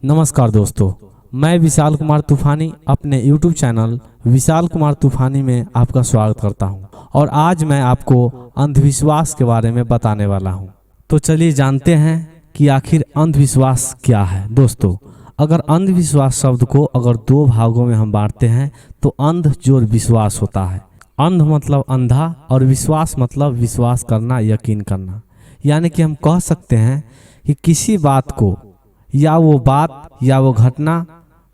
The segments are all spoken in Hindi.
नमस्कार दोस्तों, मैं विशाल कुमार तूफानी अपने YouTube चैनल विशाल कुमार तूफानी में आपका स्वागत करता हूं और आज मैं आपको अंधविश्वास के बारे में बताने वाला हूं। तो चलिए जानते हैं कि आखिर अंधविश्वास क्या है। दोस्तों, अगर अंधविश्वास शब्द को अगर दो भागों में हम बांटते हैं तो अंध जो विश्वास होता है। अंध मतलब अंधा और विश्वास मतलब विश्वास करना, यकीन करना। यानी कि हम कह सकते हैं कि किसी बात को या वो बात या वो घटना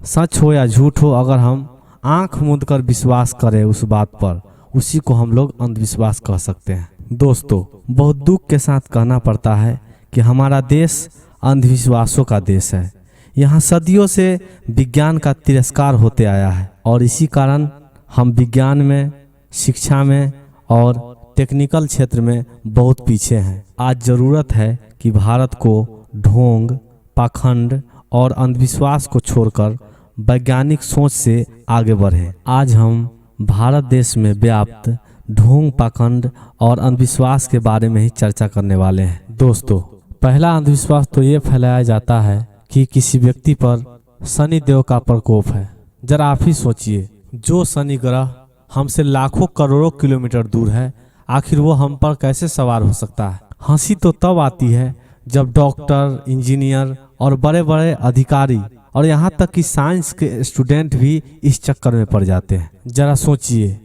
सच हो या झूठ हो, अगर हम आंख मूंद कर विश्वास करें उस बात पर, उसी को हम लोग अंधविश्वास कह सकते हैं। दोस्तों, बहुत दुख के साथ कहना पड़ता है कि हमारा देश अंधविश्वासों का देश है। यहाँ सदियों से विज्ञान का तिरस्कार होते आया है और इसी कारण हम विज्ञान में, शिक्षा में और टेक्निकल क्षेत्र में बहुत पीछे हैं। आज ज़रूरत है कि भारत को ढोंग, पाखंड और अंधविश्वास को छोड़कर वैज्ञानिक सोच से आगे बढ़े। आज हम भारत देश में व्याप्त ढोंग, पाखंड और अंधविश्वास के बारे में ही चर्चा करने वाले हैं। दोस्तों, पहला अंधविश्वास तो ये फैलाया जाता है कि किसी व्यक्ति पर शनि देव का प्रकोप है। जरा आप ही सोचिए, जो शनि ग्रह हमसे लाखों करोड़ों किलोमीटर दूर है, आखिर वो हम पर कैसे सवार हो सकता है। हंसी तो तब आती है जब डॉक्टर, इंजीनियर और बड़े बड़े अधिकारी और यहाँ तक कि साइंस के स्टूडेंट भी इस चक्कर में पड़ जाते हैं। जरा सोचिए,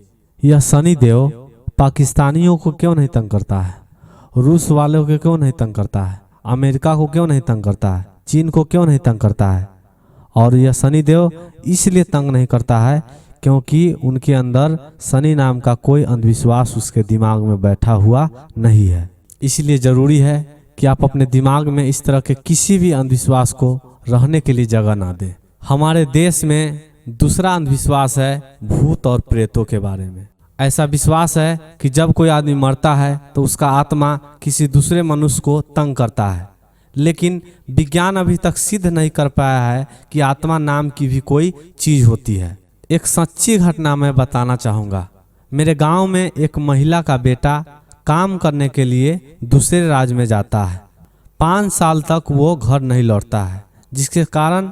यह शनि देव पाकिस्तानियों को क्यों नहीं तंग करता है, रूस वालों को क्यों नहीं तंग करता है, अमेरिका को क्यों नहीं तंग करता है, चीन को क्यों नहीं तंग करता है। और यह शनि देव इसलिए तंग नहीं करता है क्योंकि उनके अंदर शनि नाम का कोई अंधविश्वास उसके दिमाग में बैठा हुआ नहीं है। इसलिए ज़रूरी है कि आप अपने दिमाग में इस तरह के किसी भी अंधविश्वास को रहने के लिए जगह ना दें। हमारे देश में दूसरा अंधविश्वास है भूत और प्रेतों के बारे में। ऐसा विश्वास है कि जब कोई आदमी मरता है तो उसका आत्मा किसी दूसरे मनुष्य को तंग करता है, लेकिन विज्ञान अभी तक सिद्ध नहीं कर पाया है कि आत्मा नाम की भी कोई चीज़ होती है। एक सच्ची घटना मैं बताना चाहूँगा। मेरे गांव में एक महिला का बेटा काम करने के लिए दूसरे राज्य में जाता है। 5 साल तक वो घर नहीं लौटता है, जिसके कारण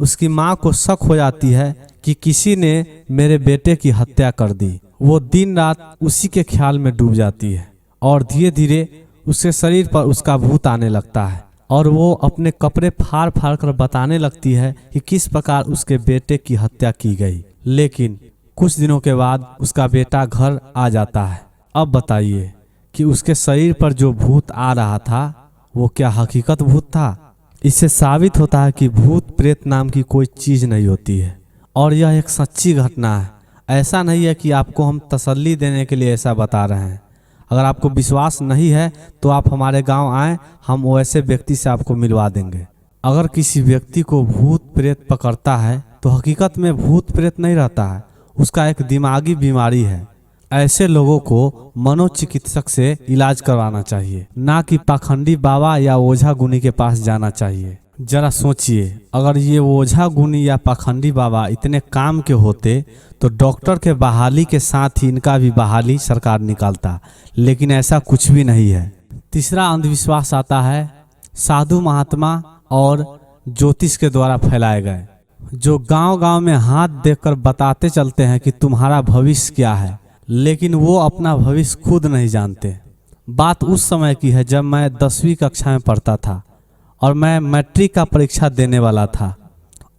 उसकी माँ को शक हो जाती है कि किसी ने मेरे बेटे की हत्या कर दी। वो दिन रात उसी के ख्याल में डूब जाती है और धीरे धीरे उसके शरीर पर उसका भूत आने लगता है और वो अपने कपड़े फाड़ फाड़ कर बताने लगती है कि किस प्रकार उसके बेटे की हत्या की गई। लेकिन कुछ दिनों के बाद उसका बेटा घर आ जाता है। अब बताइए कि उसके शरीर पर जो भूत आ रहा था वो क्या हकीकत भूत था? इससे साबित होता है कि भूत प्रेत नाम की कोई चीज़ नहीं होती है और यह एक सच्ची घटना है। ऐसा नहीं है कि आपको हम तसल्ली देने के लिए ऐसा बता रहे हैं। अगर आपको विश्वास नहीं है तो आप हमारे गांव आएँ, हम वैसे व्यक्ति से आपको मिलवा देंगे। अगर किसी व्यक्ति को भूत प्रेत पकड़ता है तो हकीकत में भूत प्रेत नहीं रहता है, उसका एक दिमागी बीमारी है। ऐसे लोगों को मनोचिकित्सक से इलाज करवाना चाहिए, ना कि पाखंडी बाबा या ओझा गुनी के पास जाना चाहिए। जरा सोचिए, अगर ये ओझा गुनी या पाखंडी बाबा इतने काम के होते तो डॉक्टर के बहाली के साथ ही इनका भी बहाली सरकार निकालता, लेकिन ऐसा कुछ भी नहीं है। तीसरा अंधविश्वास आता है साधु महात्मा और ज्योतिष के द्वारा फैलाए गए, जो गांव-गांव में हाथ देखकर बताते चलते हैं कि तुम्हारा भविष्य क्या है, लेकिन वो अपना भविष्य खुद नहीं जानते। बात उस समय की है जब मैं 10वीं कक्षा में पढ़ता था और मैं मैट्रिक का परीक्षा देने वाला था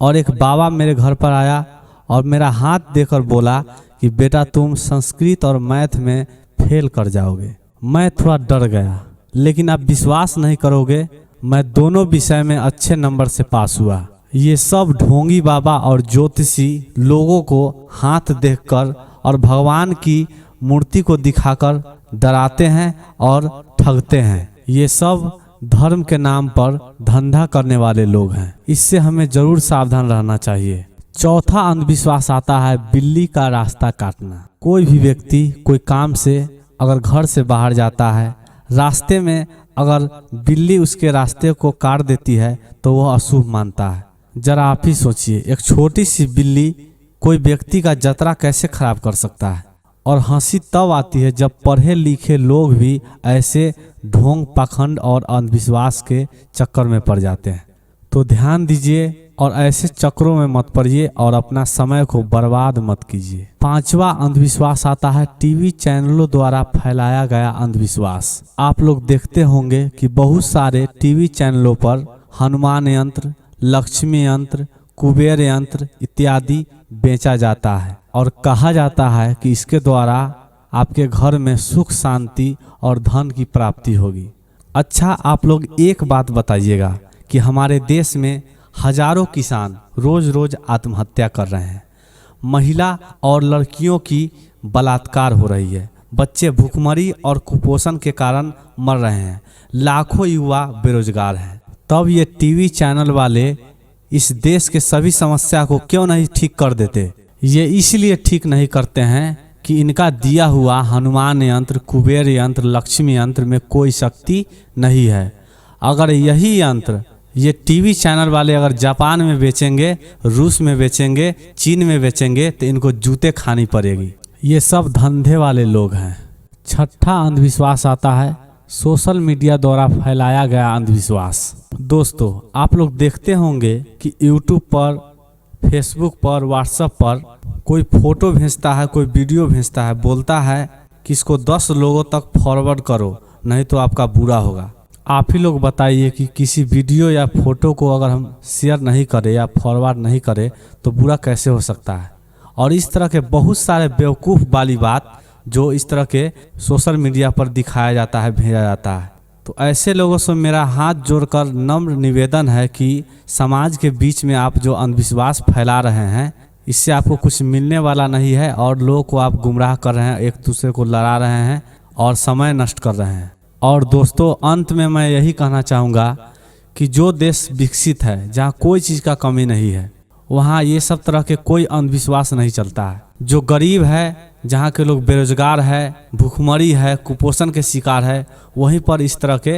और एक बाबा मेरे घर पर आया और मेरा हाथ देकर बोला कि बेटा तुम संस्कृत और मैथ में फेल कर जाओगे। मैं थोड़ा डर गया, लेकिन आप विश्वास नहीं करोगे, मैं दोनों विषय में अच्छे नंबर से पास हुआ। ये सब ढोंगी बाबा और ज्योतिषी लोगों को हाथ देखकर और भगवान की मूर्ति को दिखाकर डराते हैं और ठगते हैं। ये सब धर्म के नाम पर धंधा करने वाले लोग हैं। इससे हमें जरूर सावधान रहना चाहिए। चौथा अंधविश्वास आता है बिल्ली का रास्ता काटना। कोई भी व्यक्ति कोई काम से अगर घर से बाहर जाता है, रास्ते में अगर बिल्ली उसके रास्ते को काट देती है तो वह अशुभ मानता है। जरा आप ही सोचिए, एक छोटी सी बिल्ली कोई व्यक्ति का जतरा कैसे खराब कर सकता है। और हंसी तब आती है जब पढ़े लिखे लोग भी ऐसे ढोंग, पाखंड और अंधविश्वास के चक्कर में पड़ जाते हैं। तो ध्यान दीजिए और ऐसे चक्रों में मत पड़िए और अपना समय को बर्बाद मत कीजिए। पांचवा अंधविश्वास आता है टीवी चैनलों द्वारा फैलाया गया अंधविश्वास। आप लोग देखते होंगे कि बहुत सारे टीवी चैनलों पर हनुमान यंत्र, लक्ष्मी यंत्र, कुबेर यंत्र इत्यादि बेचा जाता है और कहा जाता है कि इसके द्वारा आपके घर में सुख शांति और धन की प्राप्ति होगी। अच्छा, आप लोग एक बात बताइएगा कि हमारे देश में हजारों किसान रोज रोज आत्महत्या कर रहे हैं, महिला और लड़कियों की बलात्कार हो रही है, बच्चे भूखमरी और कुपोषण के कारण मर रहे हैं, लाखों युवा बेरोजगार हैं। तब ये टीवी चैनल वाले इस देश के सभी समस्या को क्यों नहीं ठीक कर देते? ये इसलिए ठीक नहीं करते हैं कि इनका दिया हुआ हनुमान यंत्र, कुबेर यंत्र, लक्ष्मी यंत्र में कोई शक्ति नहीं है। अगर यही यंत्र ये टीवी चैनल वाले अगर जापान में बेचेंगे, रूस में बेचेंगे, चीन में बेचेंगे तो इनको जूते खानी पड़ेगी। ये सब धंधे वाले लोग हैं। छठा अंधविश्वास आता है सोशल मीडिया द्वारा फैलाया गया अंधविश्वास। दोस्तों, आप लोग देखते होंगे कि यूट्यूब पर, फेसबुक पर, व्हाट्सएप पर कोई फोटो भेजता है, कोई वीडियो भेजता है, बोलता है कि इसको 10 लोगों तक फॉरवर्ड करो नहीं तो आपका बुरा होगा। आप ही लोग बताइए कि किसी वीडियो या फोटो को अगर हम शेयर नहीं करें या फॉरवर्ड नहीं करें तो बुरा कैसे हो सकता है। और इस तरह के बहुत सारे बेवकूफ़ वाली बात जो इस तरह के सोशल मीडिया पर दिखाया जाता है, भेजा जाता है। तो ऐसे लोगों से मेरा हाथ जोड़कर नम्र निवेदन है कि समाज के बीच में आप जो अंधविश्वास फैला रहे हैं, इससे आपको कुछ मिलने वाला नहीं है और लोगों को आप गुमराह कर रहे हैं, एक दूसरे को लड़ा रहे हैं और समय नष्ट कर रहे हैं। और दोस्तों, अंत में मैं यही कहना चाहूँगा कि जो देश विकसित है, जहाँ कोई चीज़ का कमी नहीं है, वहाँ ये सब तरह के कोई अंधविश्वास नहीं चलता है। जो गरीब है, जहाँ के लोग बेरोजगार है, भूखमरी है, कुपोषण के शिकार है, वहीं पर इस तरह के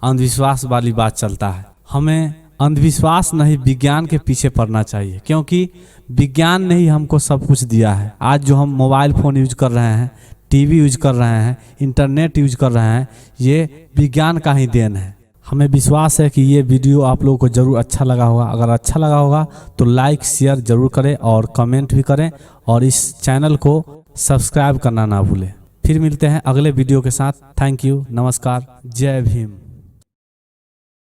अंधविश्वास वाली बात चलता है। हमें अंधविश्वास नहीं, विज्ञान के पीछे पड़ना चाहिए, क्योंकि विज्ञान ने ही हमको सब कुछ दिया है। आज जो हम मोबाइल फ़ोन यूज कर रहे हैं, टीवी यूज कर रहे हैं, इंटरनेट यूज कर रहे हैं, ये विज्ञान का ही देन है। हमें विश्वास है कि ये वीडियो आप लोगों को ज़रूर अच्छा लगा होगा। अगर अच्छा लगा होगा तो लाइक शेयर ज़रूर करें और कमेंट भी करें और इस चैनल को सब्सक्राइब करना ना भूलें। फिर मिलते हैं अगले वीडियो के साथ। थैंक यू, नमस्कार, जय भीम।